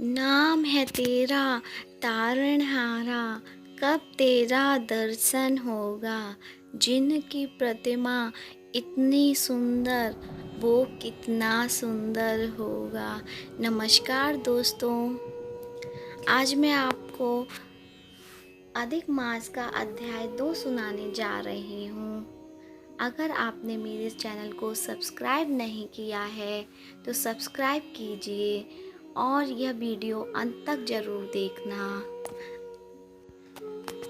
नाम है तेरा तारणहारा, कब तेरा दर्शन होगा। जिनकी प्रतिमा इतनी सुंदर, वो कितना सुंदर होगा। नमस्कार दोस्तों, आज मैं आपको अधिक मास का अध्याय 2 सुनाने जा रही हूँ। अगर आपने मेरे इस चैनल को सब्सक्राइब नहीं किया है तो सब्सक्राइब कीजिए और यह वीडियो अंत तक जरूर देखना।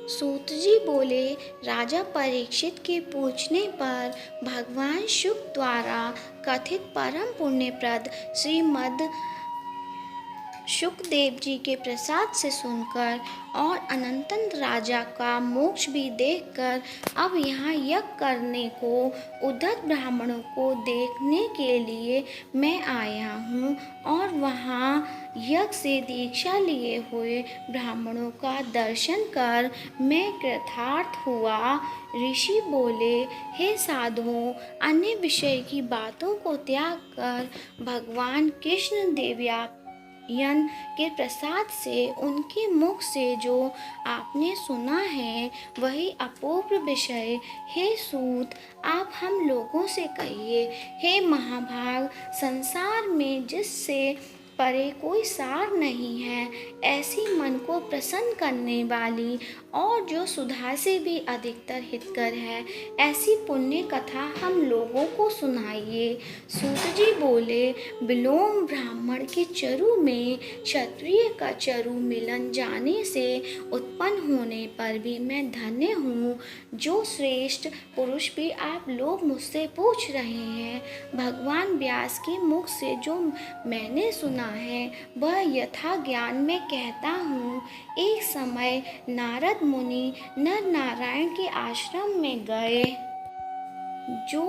सूत जी बोले, राजा परीक्षित के पूछने पर भगवान शुक द्वारा कथित परम पुण्यप्रद श्रीमद् शुकदेव जी के प्रसाद से सुनकर और अनंतन राजा का मोक्ष भी देखकर अब यहाँ यज्ञ करने को उद्धत ब्राह्मणों को देखने के लिए मैं आया हूँ और वहाँ यज्ञ से दीक्षा लिए हुए ब्राह्मणों का दर्शन कर मैं कृतार्थ हुआ। ऋषि बोले, हे साधुओं, अन्य विषय की बातों को त्याग कर भगवान कृष्ण देवया यन के प्रसाद से उनके मुख से जो आपने सुना है वही अपूर्व विषय। हे सूत, आप हम लोगों से कहिए। हे महाभाग, संसार में जिससे परे कोई सार नहीं है, ऐसी मन को प्रसन्न करने वाली और जो सुधा से भी अधिकतर हितकर है, ऐसी पुण्य कथा हम लोगों को सुनाइए। सूत जी बोले, विलोम ब्राह्मण के चरु में क्षत्रिय का चरु मिलन जाने से उत्पन्न होने पर भी मैं धन्य हूँ। जो श्रेष्ठ पुरुष भी आप लोग मुझसे पूछ रहे हैं, भगवान व्यास के मुख से जो मैंने सुना है वह यथा ज्ञान में कहता हूँ। एक समय नारद मुनि नर नारायण के आश्रम में गए, जो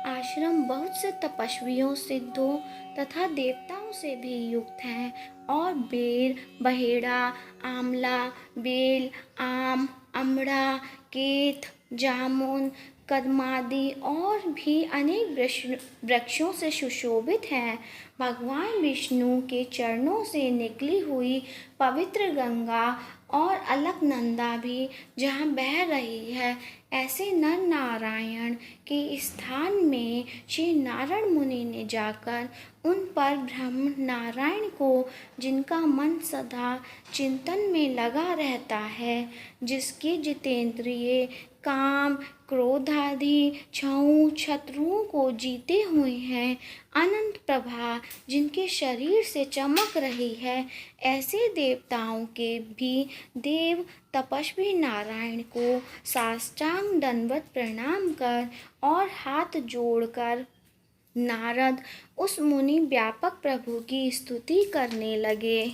आश्रम बहुत से तपस्वियों, सिद्धों तथा देवताओं से भी युक्त हैं और बेर, बहेड़ा, आंवला, बेल, आम, अमड़ा, केत, जामुन, कदमादि और भी अनेक वृक्षों से सुशोभित हैं। भगवान विष्णु के चरणों से निकली हुई पवित्र गंगा और अलकनंदा भी जहाँ बह रही है, ऐसे नर नारायण के स्थान में श्री नारायण मुनि ने जाकर उन पर ब्रह्म नारायण को, जिनका मन सदा चिंतन में लगा रहता है, जिसके जितेंद्रिय काम, क्रोध आदि छहों शत्रुओं को जीते हुए हैं, अनंत प्रभा जिनके शरीर से चमक रही है, ऐसे देवताओं के भी देव तपस्वी नारायण को साष्टांग दंडवत प्रणाम कर और हाथ जोड़कर नारद उस मुनि व्यापक प्रभु की स्तुति करने लगे।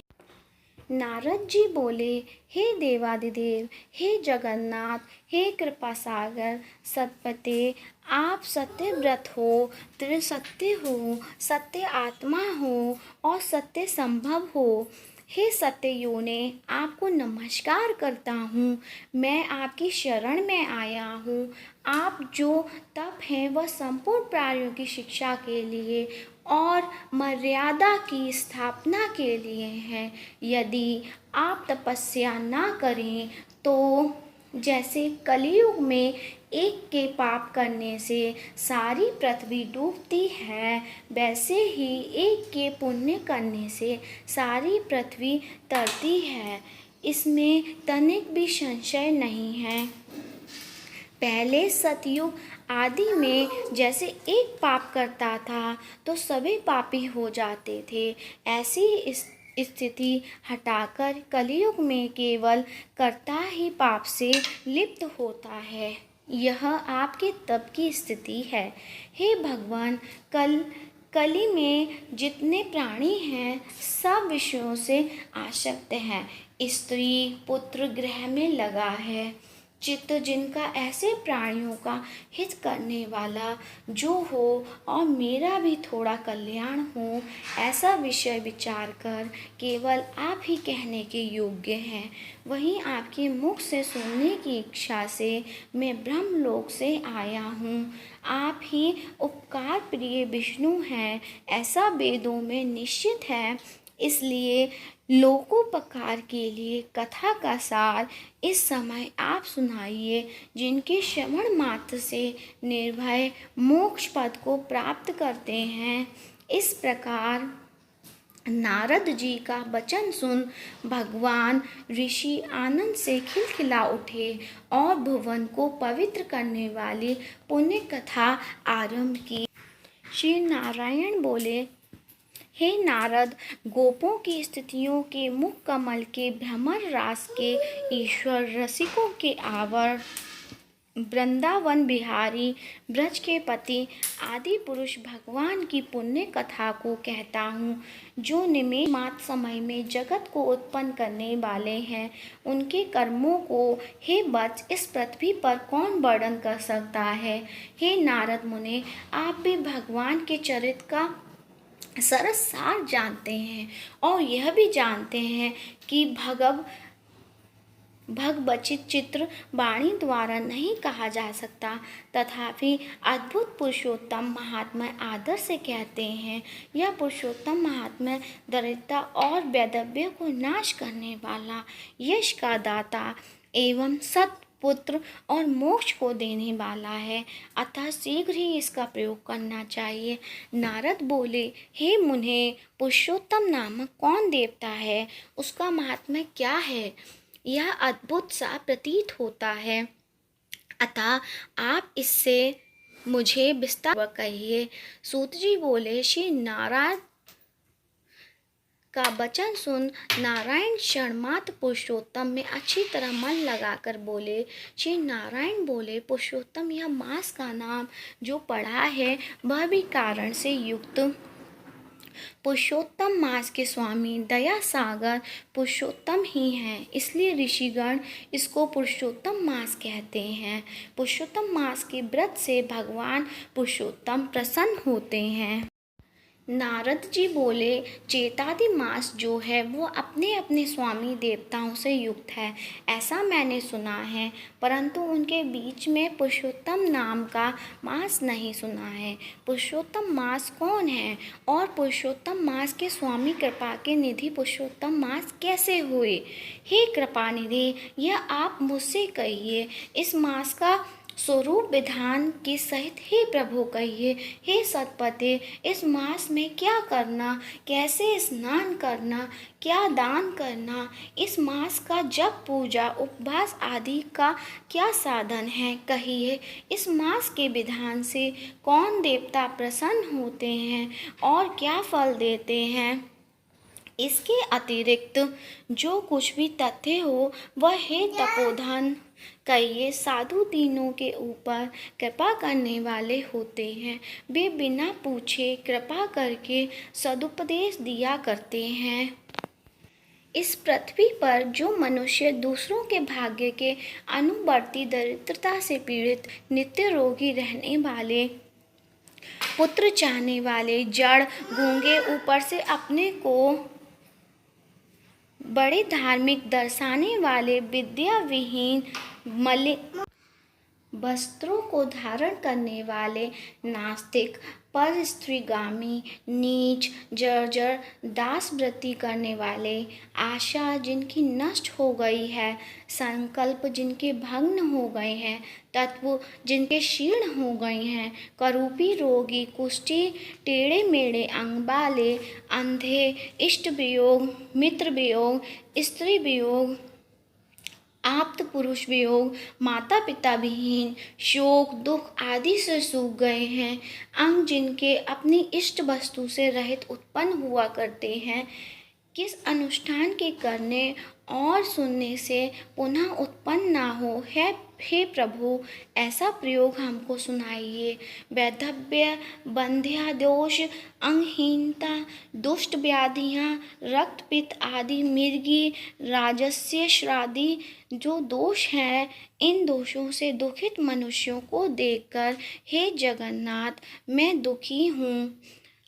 नारद जी बोले, हे देवादिदेव, हे जगन्नाथ, हे कृपा सागर सतपते, आप सत्य व्रत हो, त्रिसत्य हो, सत्य आत्मा हो और सत्य संभव हो। हे सत्य योने, आपको नमस्कार करता हूँ। मैं आपकी शरण में आया हूँ। आप जो तप हैं वह संपूर्ण प्राणियों की शिक्षा के लिए और मर्यादा की स्थापना के लिए हैं। यदि आप तपस्या ना करें तो जैसे कलयुग में एक के पाप करने से सारी पृथ्वी डूबती है, वैसे ही एक के पुण्य करने से सारी पृथ्वी तरती है। इसमें तनिक भी संशय नहीं है। पहले सतयुग आदि में जैसे एक पाप करता था तो सभी पापी हो जाते थे, ऐसी स्थिति हटाकर कलयुग में केवल कर्ता ही पाप से लिप्त होता है। यह आपके तप की स्थिति है। हे भगवान, कली में जितने प्राणी हैं सब विषयों से आसक्त हैं। स्त्री पुत्र गृह में लगा है। चित्त जिनका ऐसे प्राणियों का हित करने वाला जो हो और मेरा भी थोड़ा कल्याण हो, ऐसा विषय विचार कर केवल आप ही कहने के योग्य हैं। वहीं आपके मुख से सुनने की इच्छा से मैं ब्रह्मलोक से आया हूँ। आप ही उपकार प्रिय विष्णु हैं, ऐसा वेदों में निश्चित है। इसलिए लोकोपकार के लिए कथा का सार इस समय आप सुनाइए, जिनके श्रवण मात्र से निर्भय मोक्ष पद को प्राप्त करते हैं। इस प्रकार नारद जी का वचन सुन भगवान ऋषि आनंद से खिलखिला उठे और भुवन को पवित्र करने वाली पुण्य कथा आरंभ की। श्री नारायण बोले, हे नारद, गोपों की स्थितियों के मुख कमल के भ्रमर रास के ईश्वर, रसिकों के आवर, वृंदावन बिहारी, ब्रज के पति आदि पुरुष भगवान की पुण्य कथा को कहता हूँ, जो निमेष मात्र समय में जगत को उत्पन्न करने वाले हैं। उनके कर्मों को हे वत्स इस पृथ्वी पर कौन वर्णन कर सकता है। हे नारद मुने, आप भी भगवान के चरित्र का सरस सार जानते हैं और यह भी जानते हैं कि भगवचित चित्र वाणी द्वारा नहीं कहा जा सकता, तथापि अद्भुत पुरुषोत्तम महात्मा आदर से कहते हैं। यह पुरुषोत्तम महात्मा दरिद्रता और वैधव्य को नाश करने वाला, यश का दाता एवं सत्पुत्र और मोक्ष को देने वाला है, अतः शीघ्र ही इसका प्रयोग करना चाहिए। नारद बोले, हे मुने, पुरुषोत्तम नामक कौन देवता है, उसका महात्मा क्या है, यह अद्भुत सा प्रतीत होता है, अतः आप इससे मुझे विस्तार कहिए। सूत जी बोले, श्री नारायण का वचन सुन नारायण क्षणमात्र पुरुषोत्तम में अच्छी तरह मन लगाकर बोले। श्री नारायण बोले, पुरुषोत्तम यह मास का नाम जो पड़ा है वह भी कारण से युक्त पुरुषोत्तम मास के स्वामी दया सागर पुरुषोत्तम ही हैं, इसलिए ऋषिगण इसको पुरुषोत्तम मास कहते हैं। पुरुषोत्तम मास के व्रत से भगवान पुरुषोत्तम प्रसन्न होते हैं। नारद जी बोले, चेतादि मास जो है वो अपने अपने स्वामी देवताओं से युक्त है, ऐसा मैंने सुना है, परंतु उनके बीच में पुरुषोत्तम नाम का मास नहीं सुना है। पुरुषोत्तम मास कौन है और पुरुषोत्तम मास के स्वामी कृपा के निधि पुरुषोत्तम मास कैसे हुए। हे कृपा निधि, यह आप मुझसे कहिए। इस मास का स्वरूप विधान के सहित हे प्रभु कहिए। हे सतपते, इस मास में क्या करना, कैसे स्नान करना, क्या दान करना, इस मास का जप पूजा उपवास आदि का क्या साधन है, कहिए। इस मास के विधान से कौन देवता प्रसन्न होते हैं और क्या फल देते हैं। इसके अतिरिक्त जो कुछ भी तथ्य हो वह हे तपोधन कहिए। साधु तीनों के ऊपर कृपा करने वाले होते हैं, वे बिना पूछे कृपा करके सदुपदेश दिया करते हैं। इस पृथ्वी पर जो मनुष्य दूसरों के भाग्य के अनुवर्ती, दरिद्रता से पीड़ित, नित्य रोगी रहने वाले, पुत्र चाहने वाले, जड़, गूंगे, ऊपर से अपने को बड़े धार्मिक दर्शाने वाले, विद्या विहीन, मलिन वस्त्रों को धारण करने वाले, नास्तिक, पर स्त्रीगामी, नीच, जर्जर, दासवृत्ति करने वाले, आशा जिनकी नष्ट हो गई है, संकल्प जिनके भग्न हो गए हैं, तत्व जिनके क्षीण हो गए हैं, करूपी, रोगी, कुष्ठी, टेढ़े मेढ़े अंग वाले, अंधे, इष्ट वियोग, मित्र वियोग, स्त्री वियोग, आप्त पुरुष वियोग, माता पिता विहीन, शोक दुख आदि से सूख गए हैं, अंग जिनके अपनी इष्ट वस्तु से रहित उत्पन्न हुआ करते हैं, किस अनुष्ठान के करने और सुनने से पुनः उत्पन्न ना हो, है हे प्रभु ऐसा प्रयोग हमको सुनाइए। वैधव्य, बंध्या दोष, अंगहीनता, दुष्ट व्याधियाँ, रक्तपित्त आदि, मिर्गी, राजस्य, श्राद्धि जो दोष हैं, इन दोषों से दुखित मनुष्यों को देखकर हे जगन्नाथ मैं दुखी हूँ,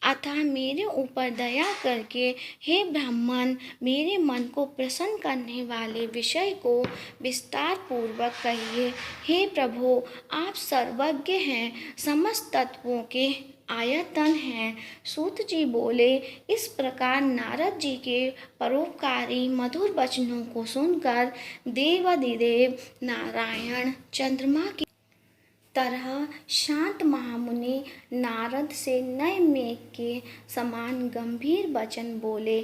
अतः मेरे ऊपर दया करके हे ब्राह्मण मेरे मन को प्रसन्न करने वाले विषय को विस्तार पूर्वक कहिए। हे प्रभु आप सर्वज्ञ हैं, समस्त तत्वों के आयतन है। सूत जी बोले। इस प्रकार नारद जी के परोपकारी मधुर वचनों को सुनकर देवाधिदेव नारायण चंद्रमा की तरह शांत महामुनि नारद से नए मेघ के समान गंभीर वचन बोले।